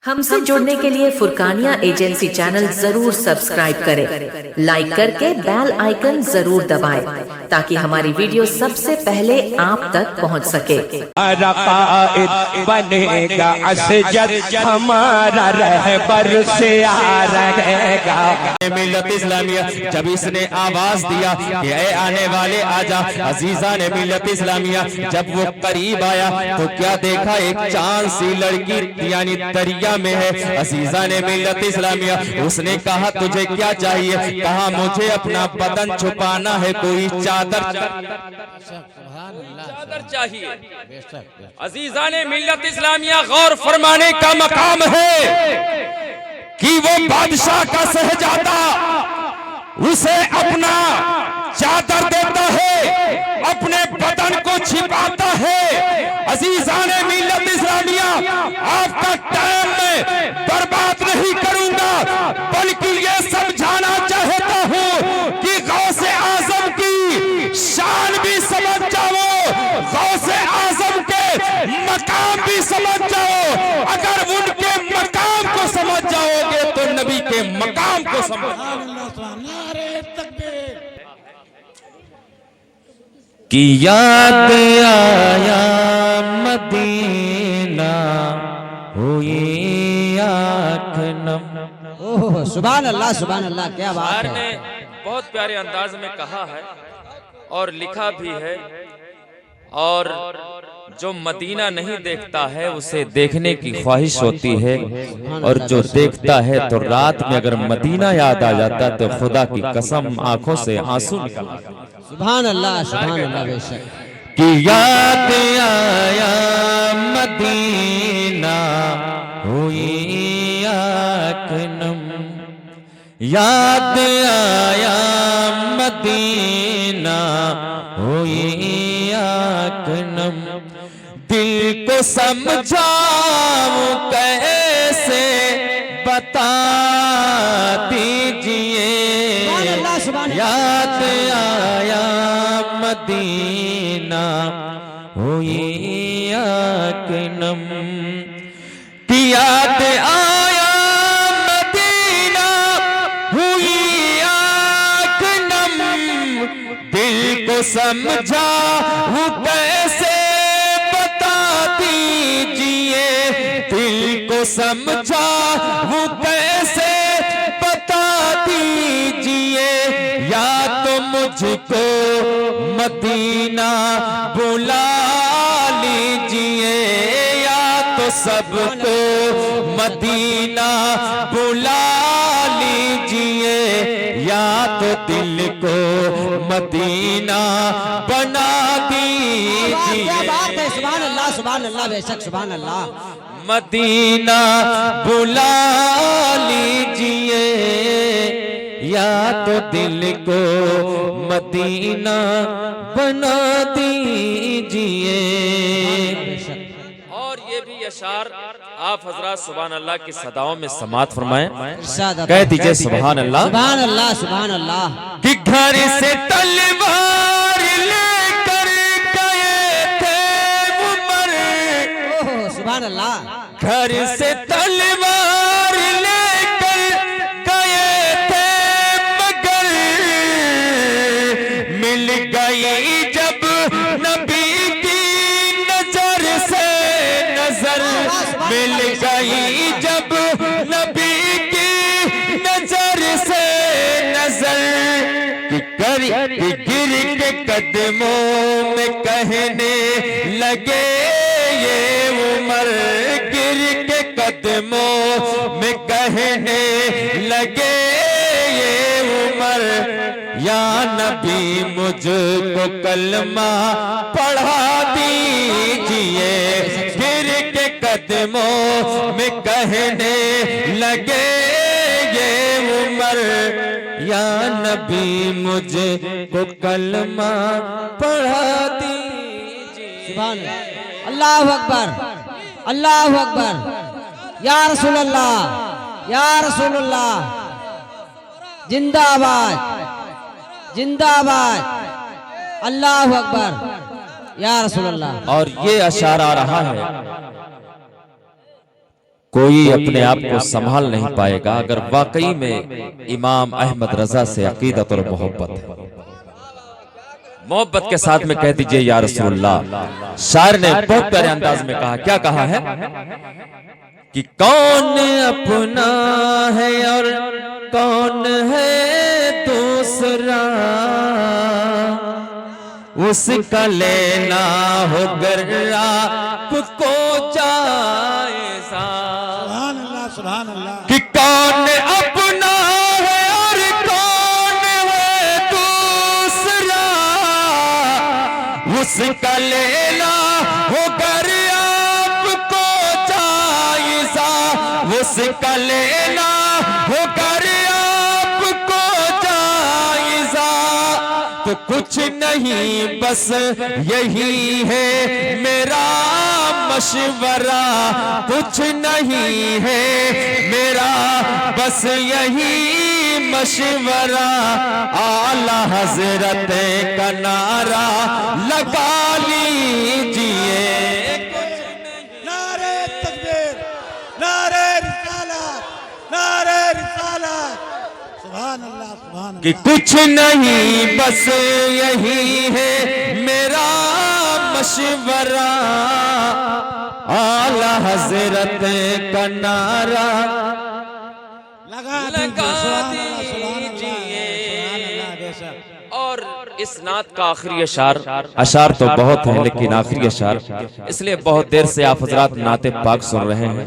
हमसे जुड़ने के लिए फुरकानिया एजेंसी चैनल जरूर सब्सक्राइब करें, लाइक करके बेल आइकन जरूर दबाएं ताकि हमारी वीडियो सबसे पहले आप तक पहुंच सके। बनेगा असजद हमारा रहबर से आ रहेगा। मिल्लत इस्लामिया जब इसने आवाज दिया कि ऐ आने वाले आजा, अजीजा ने मिल्लत इस्लामिया जब वो करीब आया तो क्या देखा, एक चांद सी लड़की यानी दरिया में है। अजीजा ने मिल्लत इस्लामिया, उसने कहा तुझे क्या चाहिए? कहा मुझे अपना बदन छुपाना है, कोई चादर चाहिए। अजीजा ने मिल्लत इस्लामिया गौर फरमाने का मकाम है कि वो बादशाह का शहजादा उसे अपना चादर देता है, अपने बदन को छिपाता है। अजीजा ने मिल्लत इस्लामिया, आपका टाइम मैं बर्बाद नहीं करूंगा, बल्कि ये समझाना चाहता हूं कि गौसे आजम की शान भी समझ जाओ, गौसे आजम के मकाम भी समझ जाओ। अगर उनके मकाम को समझ जाओगे तो नबी के मकाम को समझ कि याद आया मदीना हुई आँख नम। ओह सुभान अल्लाह सुभान अल्लाह, क्या बात है। ने बहुत प्यारे अंदाज में कहा है और लिखा भी है, और जो मदीना नहीं देखता है उसे देखने की ख्वाहिश होती है, और जो देखता है तो रात में अगर मदीना याद आ जाता तो खुदा की कसम आंखों से आंसू निकल आते। सुभान अल्लाह बेशक। कि याद आया मदीना हुई आँख नम, याद आया मदीना हुई आँख नम। दिल को समझाऊं कैसे बता दीजिए, याद आया मदीना हुई आँख नम। कि याद आया मदीना हुई आँख नम, दिल को समझा वो कैसे बता दीजिए, दिल को समझा वो कैसे बता दीजिए। या तो मुझको मदीना बुला लीजिए, या तो सबको मदीना बुला लीजिए, या तो दिल को मदीना बना दीजिए। क्या बात है, सुभान अल्लाह बेशक सुभान अल्लाह। मदीना बुला लीजिए, या तो दिल को मदीना बना दीजिए। और ये भी अशार आप हजरात सुभान अल्लाह की सदाओं में समात फरमाएं। कह दीजिए सुभान अल्लाह सुभान अल्लाह सुभान अल्लाह। कि घर से तलवार लेकर गए थे उमर, ओह सुभान अल्लाह। घर से तलवार लेकर गए थे मगर मिल गई जब नबी की नजर से नजर, मिल गई जब नबी की नजर से नजर। कि गिर के कदमों में कहने लगे ये उमर, गिर के कदमों में कहने लगे ये उमर। या नबी मुझको कलमा पढ़ा दीजिए, गिर के कदमों में कहने लगे ये उमर। या नबी मुझको कलमा पढ़ा दीजिए। सुभान अल्लाह अकबर अल्लाह अकबर। या रसूल अल्लाह या रसूल अल्लाह, जिंदाबाद जिंदाबाद, अल्लाह अकबर या रसूल अल्लाह। और ये अशार आ रहा है कोई अपने आप को संभाल नहीं पाएगा अगर वाकई में इमाम अहमद रजा से अकीदत और मोहब्बत है। मोहब्बत के साथ में कह दीजिए या रसूलुल्लाह। शायर ने बहुत प्यारे अंदाज में कहा, क्या कहा है कि कौन अपना है और कौन है दूसरा, उसका लेना हो गर्रा को जायजा। सुभान अल्लाह। कि कौन अपना है और कौन है दूसरा, उसका लेना हो गर्रा को जायजा, उसका लेना हो गर्रा को जायजा। तो कुछ नहीं बस यही है मेरा मशवरा, कुछ नहीं है मेरा बस यही मशवरा। आला हजरत का नारा लगा लीजिए। नारे तकबीर, नारे रिसालत, नारे रिसालत। सुभान अल्लाह, सुभान कि अल्लाह। कुछ नहीं बस यही है मेरा मशवरा, आला हजरत का नारा लगा दीजिए। और इस नात का आखिरी अशार, अशार तो बहुत है लेकिन आखिरी अशार, इसलिए बहुत देर से आप हजरात नाते पाक सुन रहे हैं,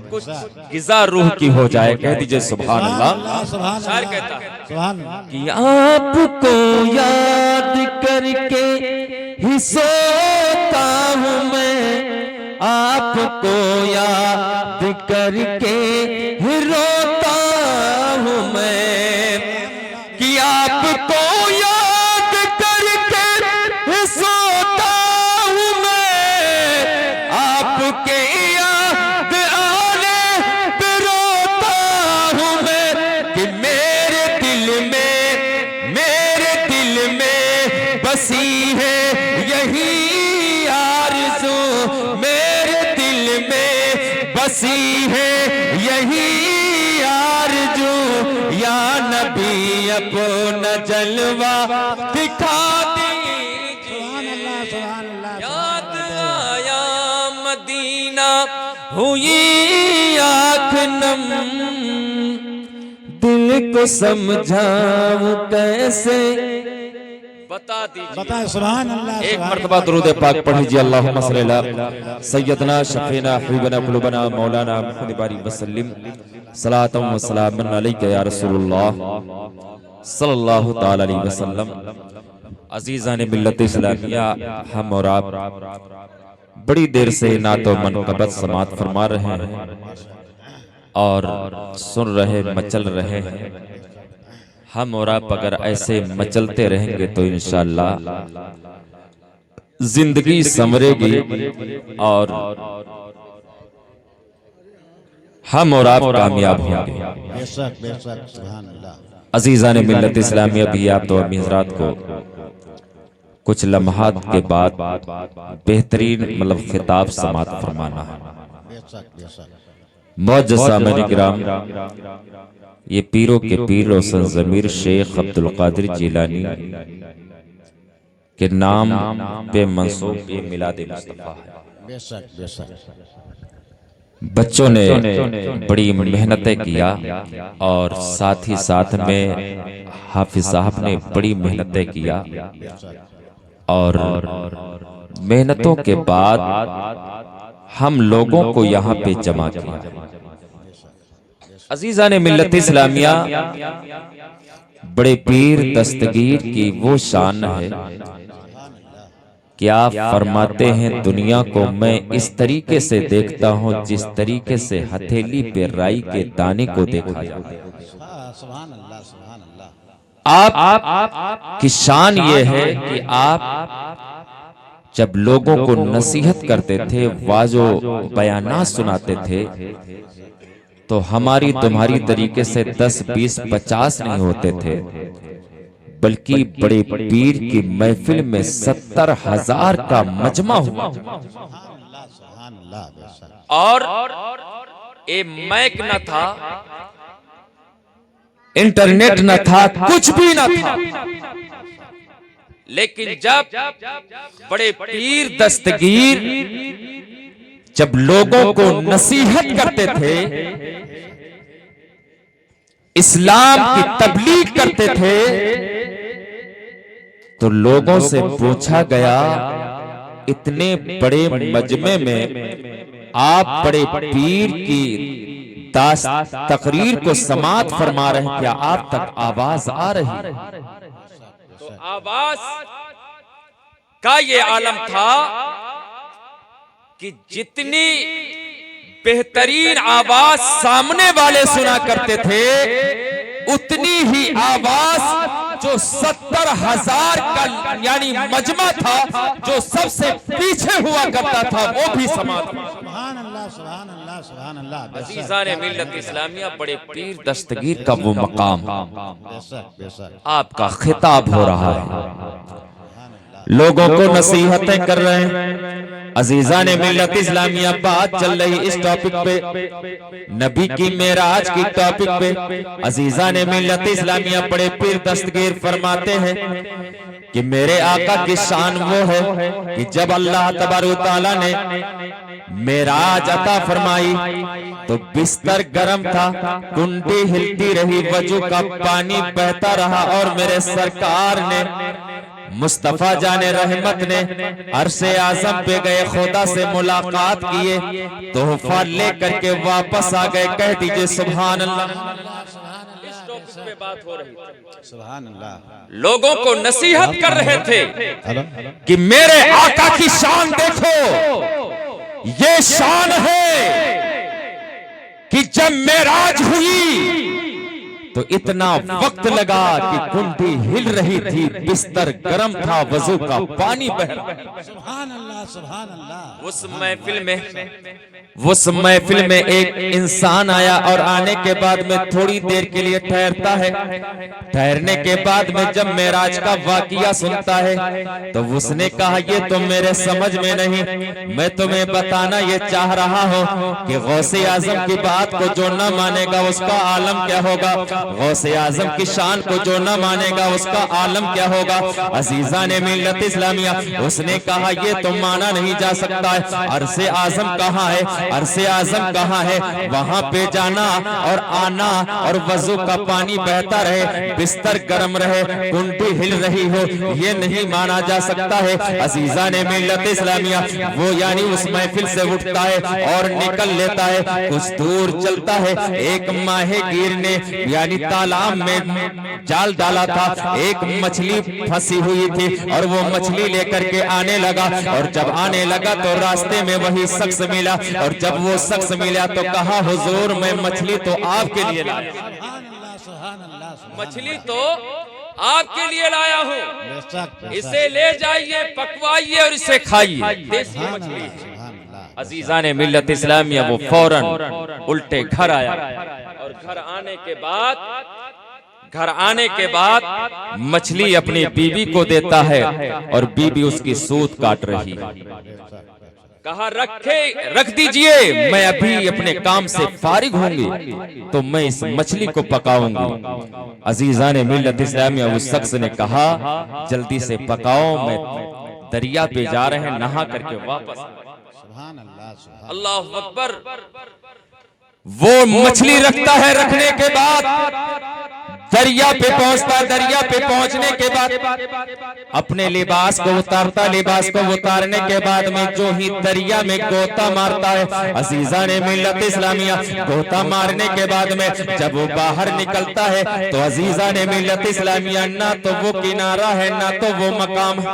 कुछ गिज़ा रूह की हो जाए। कह दीजिए सुभान अल्लाह। शायर कहता है सुभान अल्लाह। कि आपको याद करके ही सोता हूँ मैं, आपको याद करके ही रोता हूँ मैं। कि आपको याद करके ही सोता हूँ मैं, आपके याद आने पे रोता हूँ मैं। कि मेरे दिल में बसी है यही आरज़ू, मेरे दिल में बसी है यही आरज़ू। या नबी अपना जलवा दिखा दीजिए। याद आया मदीना हुई आँख नम, दिल को समझाऊं कैसे बता दीजिए। बताए सुभान अल्लाह। एक मर्तबा दुरूद पाक पढ़ लीजिए। अल्लाहुम्मा सल्ली अला सय्यदना शफीना हबीबना कुलुबना मौलाना मुहम्मद बारी वसल्लम सलातम व सलामन अलैका या रसूलुल्लाह सल्लल्लाहु तआला अलैहि वसल्लम। अजीज़ान मिल्लत इस्लामिया, हम और आप बड़ी देर से नातो मनक़बत समात फरमा रहे हैं और सुन रहे, मचल रहे हैं। हम और आप अगर ऐसे मचलते रहेंगे तो इंशाअल्लाह जिंदगी संवरेगी और हम और आप कामयाब होंगे। बेशक बेशक सुभान अल्लाह। अजीज़ान मिल्लत इस्लामिया भी आप तो अभी हज़रात को कुछ लम्हात के बाद बेहतरीन मतलब खिताब समात फरमाना है। बेशक बेशक। मुअज़्ज़ज़ सामईन किराम, ये पीरों के पीर रोशन ज़मीर शेख अब्दुल कादिर जिलानी के नाम पे मंसूब ये मिलाद मुस्तफ़ा है। बेशक बेशक। बच्चों ने बड़ी मेहनतें किया और साथ ही साथ में हाफिज साहब ने बड़ी मेहनतें किया और मेहनतों के बाद हम लोगों को यहाँ पे जमा किया। अजीज़ान मिल्लत इस्लामिया, बड़े पीर दस्तगीर की वो शान है कि आप फरमाते हैं दुनिया को मैं इस तरीके से देखता हूँ जिस तरीके से हथेली पे राई के दाने को देखा जाता है। सुभान अल्लाह, सुभान अल्लाह। आप की शान ये है कि आप जब लोगों को नसीहत करते थे, वाजो बयानात सुनाते थे, तो हमारी तुम्हारी तरीके से 10, 20, 50 नहीं होते थे, बल्कि बड़े पीर की महफिल में 70,000 का मजमा हुआ। सुभान अल्लाह, बेशक। और ए मैक न था, इंटरनेट न था, कुछ भी न था। लेकिन जब बड़े पीर दस्तगीर जब लोगों को नसीहत करते थे, इस्लाम की तबलीग करते थे, तो लोगों से पूछा गया, इतने बड़े मजमे में आप बड़े पीर की तकरीर को समात फरमा रहे हैं, क्या आप तक आवाज आ रही? तो आवाज का ये आलम था कि जितनी बेहतरीन आवाज सामने वाले सुना करते थे, उतनी ही आवाज जो 70,000 का यानी मजमा था, जो सबसे पीछे हुआ करता था, वो भी समात। सुभान अल्लाह, सुभान अल्लाह, सुभान अल्लाह। अजीज़ाने मिल्लत इस्लामिया, बड़े पीर दस्तगीर का वो मकाम, बेशक बेशक आपका खिताब हो रहा है, लोगों को नसीहतें कर रहे हैं। अजीज़ाने मिल्लत इस्लामिया, बात चल रही इस टॉपिक पे, नबी की मेराज की टॉपिक पे। अजीज़ाने मिल्लत इस्लामिया, बड़े पीर दस्तगीर फरमाते हैं कि मेरे आका की शान वो है कि जब अल्लाह तबारक व तआला ने मेराज अता फरमाई तो बिस्तर गर्म था, कुंडी हिलती रही, वजू का पानी बहता रहा, और मेरे सरकार ने मुस्तफा जाने रहमत ने अरशे आजम पे गए, खुदा से मुलाकात किए, तोहफा लेकर के वापस आ गए। कह दीजिए सुभान अल्लाह। इस टॉपिक पे बात हो रही थी, सुभान अल्लाह। लोगों को नसीहत कर रहे थे कि मेरे आका की शान देखो, ये शान है कि जब मेराज हुई तो इतना वक्त लगा कि कुंडी हिल रही थी, बिस्तर गर्म था, वजू का पानी बह रहा। सुभान अल्लाह, सुभान अल्लाह। उस महफिल में एक इंसान आया, और आने के बाद में थोड़ी देर के लिए ठहरता है। ठहरने के बाद में जब मेराज का वाकिया सुनता है तो उसने कहा, ये तो मेरे समझ में नहीं, मैं तुम्हें बताना ये चाह रहा हूँ कि गौसे आजम की बात को जो न मानेगा उसका आलम क्या होगा, गौसे आजम की शान को जो न मानेगा उसका आलम क्या होगा। अजीज़ाने मिल्लत इस्लामिया, उसने कहा ये तो माना नहीं जा सकता है, अरसे आजम कहाँ है, अरसे आजम कहाँ है, वहां पे जाना और आना और वजू का पानी बहता रहे, बिस्तर गर्म रहे, कुंडी हिल रही हो, ये नहीं माना जा सकता है। अजीज़ाने मिल्लत इस्लामिया, वो यानी उस महफिल से उठता है और निकल लेता है, कुछ दूर चलता है। एक माहेगीर ने यानी तालाब में जाल डाला था, एक मछली फंसी हुई थी, और वो मछली लेकर के आने लगा, और जब आने लगा तो रास्ते में वही शख्स मिला, और जब वो शख्स मिला तो कहा, हुजूर मैं मछली तो आपके लिए लाया, मछली तो आपके लिए लाया हूँ, इसे ले जाइए, पकवाइए और इसे खाइए, देसी मछली। अजीज़ाने मिल्लत इस्लामिया, वो फौरन उल्टे घर आया, और घर आने के बाद मछली अपनी बीवी को देता है, और बीवी उसकी सूत काट रही है। कहा रख दीजिए, मैं अभी अपने काम से फारिग होंगी तो मैं इस मछली को पकाऊंगी। अजीज़ाने मिल्लत इस्लामिया, उस शख्स ने कहा जल्दी से पकाओ, मैं दरिया पे जा रहे हैं, नहा करके वापस। अल्लाह अकबर। वो मछली रखता है, रखने के बाद दरिया पे पहुंचता, दरिया पे पहुंचने के बाद अपने लिबास को उतारता, लिबास को उतारने के बाद में जो ही दरिया में गोता मारता है। अजीज़ाने मिल्लत इस्लामिया, गोता मारने के बाद में जब वो बाहर निकलता है तो अजीज़ाने मिल्लत इस्लामिया, ना तो वो किनारा है, ना तो वो मकाम है,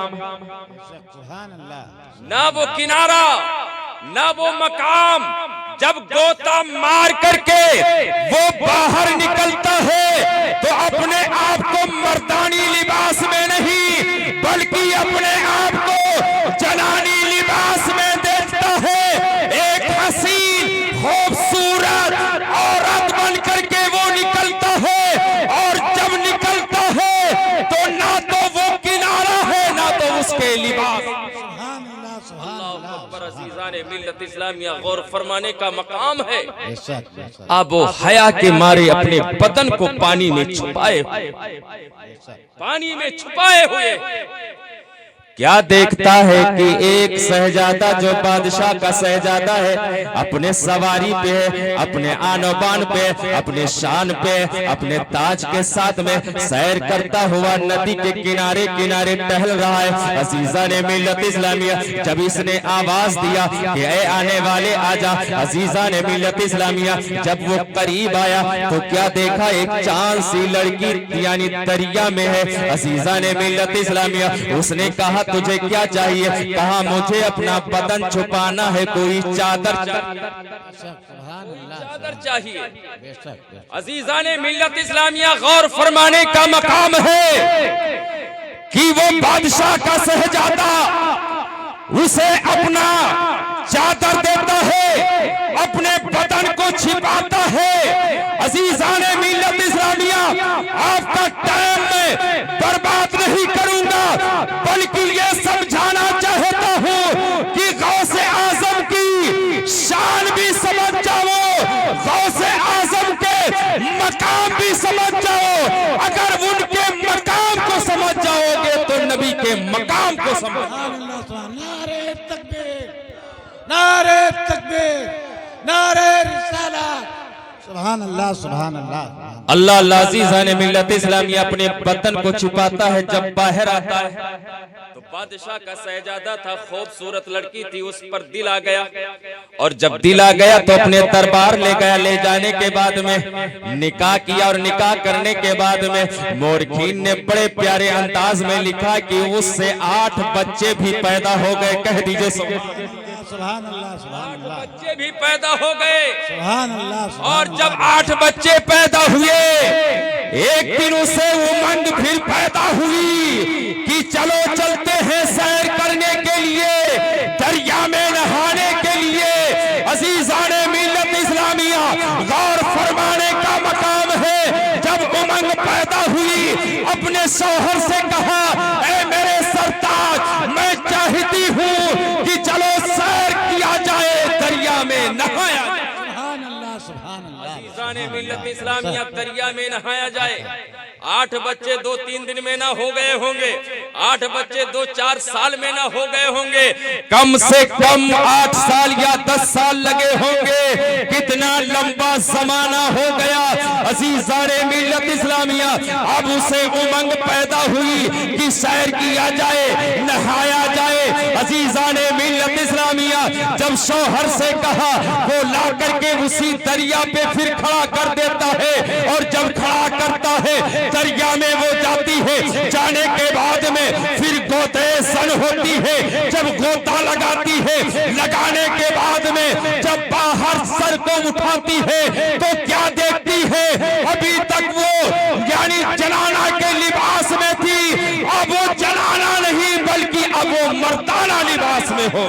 ना वो किनारा, ना वो मकाम। जब गोता मार करके वो बाहर निकलता है तो अपने आप को मर्दानी लिबास में नहीं, बल्कि अपने आप को जनानी लिबास में देखता है। एक हसीन खूबसूरत औरत बन करके वो निकलता है, और जब निकलता है तो ना तो वो किनारा है, ना तो उसके लिबास। मिल्लत इस्लामिया गौर फरमाने का मकाम है। बेशक बेशक अब वो हया के मारे अपने बदन को पानी में छुपाए हुए क्या देखता है कि एक शहजादा जो बादशाह का शहजादा है अपने सवारी पे है, अपने आनो बान पे, अपने शान पे, अपने ताज के साथ में सैर करता हुआ नदी के किनारे किनारे टहल रहा है। अजीजा ने मिल्लत इस्लामिया जब इसने आवाज दिया कि ऐ आने वाले आजा, अजीजा ने मिल्लत इस्लामिया जब वो करीब आया तो क्या देखा, एक चांद सी लड़की यानी दरिया में है। अजीजा ने मिल्लत इस्लामिया उसने कहा तुझे क्या चाहिए, कहा मुझे अपना बदन छुपाना है, कोई चादर चाहिए। अजीजा ने मिल्लत इस्लामिया गौर फरमाने का मकाम है कि वो बादशाह का शहजादा उसे अपना चादर देता है, अपने बदन को छिपाता है। अजीजा ने मिल्लत इस्लामिया आपका टाइम में बर्बाद नहीं करूंगा, बल्कि ये समझाना चाहता हूँ कि गौसे आजम की शान भी समझ जाओ, गौसे आजम के मकाम भी समझ जाओ। अगर उनके मकाम को समझ जाओगे तो नबी के मकाम को समझ। नारे तकबीर, नारे तकबीर, नारे रिसालत, सुभान अल्लाह सुभान अल्लाह। अल्लाह अजीजा ने मिल्लत इस्लामिया अपने बदन को छुपाता है, जब बाहर आता है तो बादशाह का शहजादा था, खूबसूरत लड़की थी, उस पर दिल आ गया और जब दिल आ गया तो अपने दरबार ले गया। ले जाने के बाद में निकाह किया और निकाह करने के बाद में मोरखीन ने बड़े प्यारे अंदाज में लिखा कि उससे 8 बच्चे भी पैदा हो गए। कह दीजिए सुभान अल्लाह सुभान अल्लाह। बच्चे भी पैदा हो गए सुभान अल्लाह। और जब 8 बच्चे पैदा हुए एक दिन उसे उमंग फिर पैदा हुई कि चलो चलते हैं सैर करने के लिए, दरिया में नहाने के लिए। अजीजा ने मिल्लत इस्लामिया गौर फरमाने का मकाम है। जब उमंग पैदा हुई अपने शौहर से कहा, ऐ मेरे सरताज मैं चाहती हूँ कि चलो सैर किया जाए, दरिया में नहाया जाए। अजीजा ने मिल्लत इस्लामिया दरिया में नहाया जाए। 8 बच्चे 2-3 दिन में ना हो गए होंगे, 8 बच्चे 2-4 साल में ना हो गए होंगे, कम से कम 8 साल या 10 साल लगे होंगे। कितना लंबा जमाना हो गया। अजीजा ने मिल्लत इस्लामिया अब उसे उमंग पैदा हुई कि सैर किया जाए, नहाया जाए। अजीजा ने मिल्लत इस्लामिया जब शौहर से कहा, वो ला करके उसी दरिया पे फिर खड़ा कर देता है और जब खड़ा करता है दरिया में वो जाती है। जाने के बाद में फिर गोते सन होती है। जब गोता लगाती है, लगाने के बाद में जब बाहर सर को उठाती है तो क्या देखती है, अभी तक वो यानी जनाना के लिबास में थी, अब वो जनाना नहीं बल्कि अब वो मर्दाना लिबास में हो।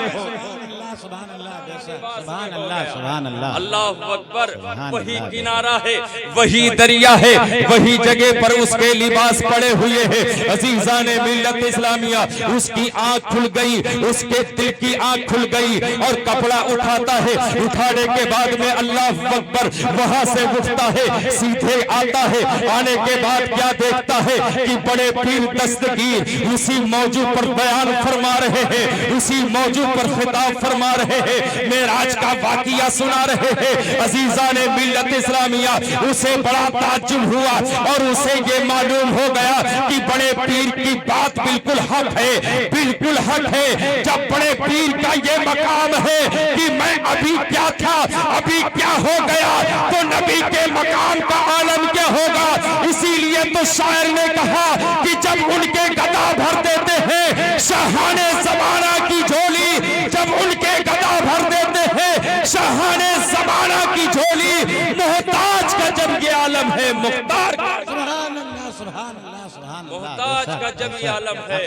सुभान अल्लाह सुभान अल्लाह। अल्लाह अकबर। वही किनारा है, वही दरिया है, वही जगह पर उसके लिबास पड़े हुए हैं। अजीजा ने मिल्लत इस्लामिया उसकी आंख खुल गई, उसके दिल की आंख खुल गई और कपड़ा उठाता है। उठाने के बाद में अल्लाह अकबर वहां से उठता है, सीधे आता है। आने के बाद क्या देखता है कि बड़े पीर दस्तगीर उसी मौजू पर बयान फरमा रहे हैं, उसी मौजू पर खिताब फरमा रहे हैं, मेराज का वाकिया सुना रहे हैं। अजीजा ने मिल्लत इस्लामिया उसे बड़ा ताज्जुब हुआ और उसे ये मालूम हो गया कि बड़े पीर की बात बिल्कुल हक है, बिल्कुल हक है। जब बड़े पीर का ये मकाम है कि मैं अभी क्या था अभी क्या हो गया, तो नबी के मकाम का आलम क्या होगा। इसीलिए तो शायर ने कहा कि जब उनके गदा भर देते हैं शाहाने ज़माना की झोली, जब उनके गदा भर देते हैं शाहाने ज़माना की झोली, मोहताज का जब ये आलम है मुख्तार का। सुभान अल्लाह सुभान अल्लाह मोहताज का जब ये आलम है,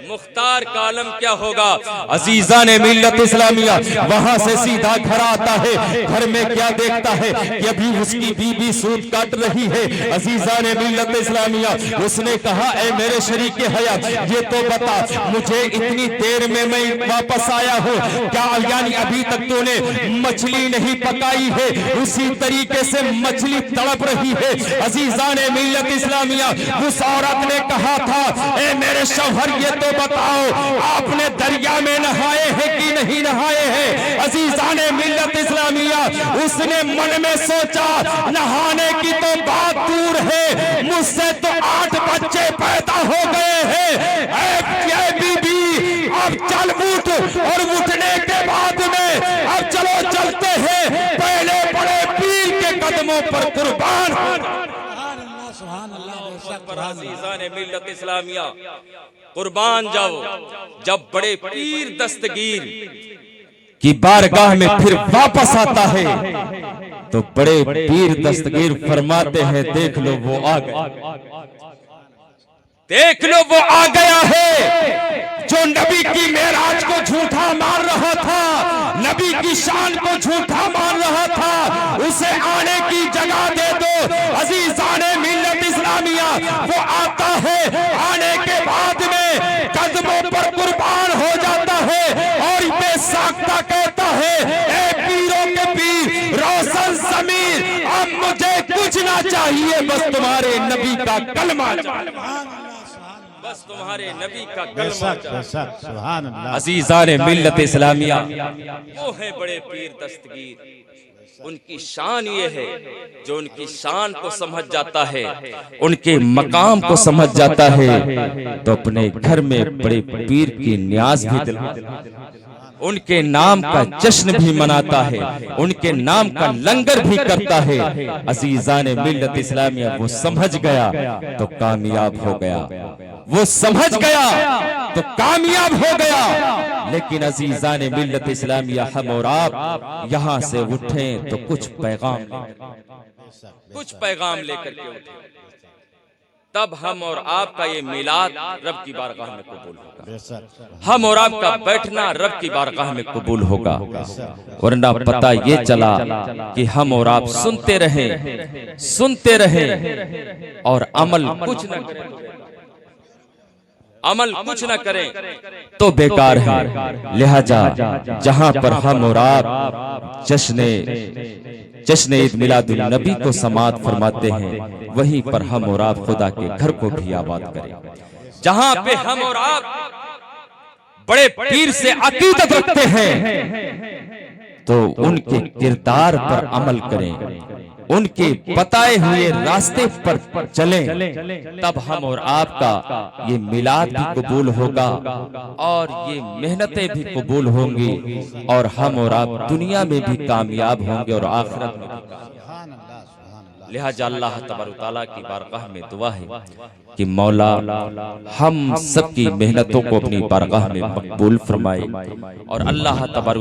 मुख्तार का आलम क्या होगा। अजीजा ने मिल्लत इस्लामिया वहां से सीधा घर आता है, घर में क्या देखता है कि अभी उसकी बीबी सूत काट रही है। अजीजा ने मिल्लत इस्लामिया उसने कहा, ए मेरे शरीके हयात, ये तो बता मुझे इतनी देर में मैं वापस आया हूँ, क्या यानी अभी तक तूने मछली नहीं पकाई है? उसी तरीके से मछली तड़प रही है। अजीजा ने मिल्लत इस्लामिया उस औरत ने कहा था, ए मेरे शौहर ये तो बताओ आपने दरिया में नहाए हैं कि नहीं नहाए हैं? अजीजा ने मिल्लत इस्लामिया उसने मन में सोचा, नहाने की तो बात दूर है, मुझसे तो 8 बच्चे पैदा हो गए हैं। ऐ बीबी अब चल उठ, और उठने के बाद में अब चलो चलते हैं, पहले बड़े पीर के कदमों पर कुर्बान। अजीजा ने मिल्लत इस्लामिया कुर्बान जाओ। जब बड़े पीर दस्तगीर की बारगाह में फिर वापस आता है तो बड़े पीर दस्तगीर फरमाते हैं, देख लो वो आ गया, देख लो वो आ गया है जो नबी की मेराज को झूठा मान रहा था, नबी की शान को झूठा मान रहा था, उसे आने की जगह दे दो। अजीजा ने मिल्लत इस्लामिया वो आता है, आने के बाद में कदमों पर कुर्बान हो जाता है और बेसाख्ता कहता है, ए पीरों के पीर रोशन ज़मीर, अब मुझे कुछ ना चाहिए, बस तुम्हारे नबी का कलमा, बस तुम्हारे नबी का कलमा। अजीजा ने मिल्लत इस्लामिया वो है बड़े पीर दस्तगीर, उनकी शान ये है जो उनकी शान को समझ जाता है, उनके मकाम को समझ जाता है, तो अपने घर में बड़े पीर की न्याज भी दिलाता है, उनके नाम का जश्न भी मनाता है, उनके नाम का लंगर भी करता है। अजीजा ने मिल्लत इस्लामिया वो समझ गया तो कामयाब हो गया, वो समझ गया तो कामयाब हो गया। लेकिन अजीजा ने मिल्लत इस्लामिया हम और आप यहाँ से उठे तो कुछ पैगाम लेकर के उठे, तब हम और आपका ये मिलाद रब की बारगाह में कबूल होगा, हम और आपका बैठना रब की बारगाह में कबूल होगा। वरना पता ये चला कि हम और आप सुनते रहे और अमल कुछ न करें, अमल कुछ न करें तो बेकार है। लिहाजा जहां पर हम और आप जश्न ईद मिलादुल नबी को समात फरमाते हैं, वहीं पर हम और आप खुदा के घर को भी आबाद करें। जहां पे हम और आप बड़े पीर से अकीदत रखते हैं तो उनके किरदार पर अमल करें, उनके बताए हुए रास्ते पर चलें, तब हम और आपका ये मिलाद भी कबूल होगा और ये मेहनतें भी कबूल होंगी और हम और आप दुनिया में भी कामयाब होंगे और आखिरत में भी। लिहाजा अल्लाह तबारक तआला की बारगाह में दुआ है कि मौला हम सबकी मेहनतों को अपनी बारगाह में मकबूल फरमाए और अल्लाह तबारक